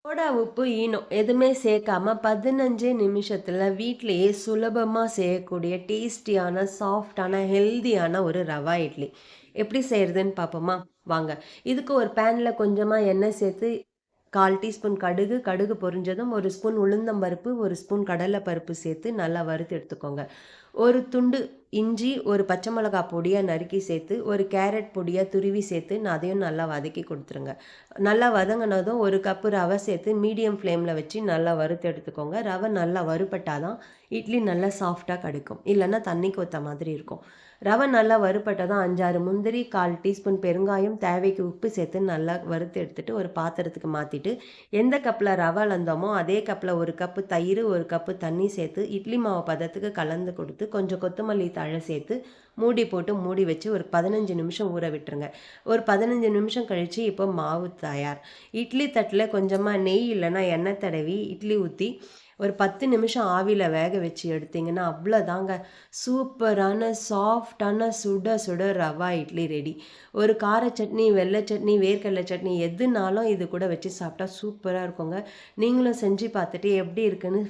Soda, உப்பு, Eno எதுவுமே சேர்க்காம 15 நிமிஷத்துல வீட்லயே சுலபமா செய்யக்கூடிய டேஸ்டியான, சாஃப்ட்டான, ஹெல்தியான ஒரு ரவா இட்லி. எப்படி செய்றதுன்னு பார்ப்போமா? வாங்க. இதுக்கு ஒரு பேன்ல கொஞ்சமா எண்ணெய் சேர்த்து 1/4 டீஸ்பூன் கடுகு, கடுகு பொரிஞ்சதும் 1 ஸ்பூன் உளுந்தம் பருப்பு, 1 ஸ்பூன் கடலை பருப்பு சேர்த்து நல்லா வறுத்து எடுத்துக்கோங்க. ஒரு துண்டு இஞ்சி, ஒரு பச்சை மிளகாய் பொடியா நறுக்கி சேர்த்து, ஒரு கேரட் பொடியா துருவி சேர்த்து அதையும் நல்லா வதக்கி குடுத்துருங்க. நல்லா வதங்குனதும் 1 கப்பு ரவை சேர்த்து மீடியம் ஃப்ளேம்ல வச்சு நல்லா வறுத்து எடுத்துக்கோங்க. ரவை நல்லா வறுபட்டா தான் இட்லி நல்லா சாஃப்ட்டா கிடைக்கும். இல்லன்னா தண்ணி கொத்த மாதிரி இருக்கும். ரவை நல்லா வறுபட்டதும் 5, 6 முந்திரி, 1/4 டீஸ்பூன் பெருங்காயம், தேவைக்கு உப்பு சேர்த்து நல்லா வறுத்து எடுத்துட்டு ஒரு பாத்திரத்துக்கு மாத்திட்டு, எந்த கப்ல ரவை அளந்தோமோ அதே கப்ல 1 கப்பு தயிரு, 1 கப்பு தண்ணி சேர்த்து இட்லி மாவு பதத்துக்கு கலந்து கொடுத்து, கொஞ்சம் கொத்தமல்லி தழை சேர்த்து மூடி போட்டு மூடி வச்சு ஒரு 15 நிமிஷம் ஊற விட்டுருங்க. ஒரு 15 நிமிஷம் கழிச்சு இப்போ மாவு தயார். இட்லி தட்டுல கொஞ்சமா நெய் இல்லன்னா எண்ணெய் தடவி இட்லி ஊத்தி ஒரு 10 நிமிஷம் ஆவியில வேக வச்சு எடுத்தீங்கன்னா, அவ்வளோதாங்க. சூப்பரான, சாஃப்ட்டான சுட சுட ரவா இட்லி ரெடி. ஒரு கார சட்னி, வெள்ள சட்னி, வேர்க்கடலை சட்னி எதுனாலும் இது கூட வச்சு சாப்பிட்டா சூப்பரா இருக்குங்க. நீங்களும் செஞ்சு பார்த்துட்டு எப்படி இருக்குன்னு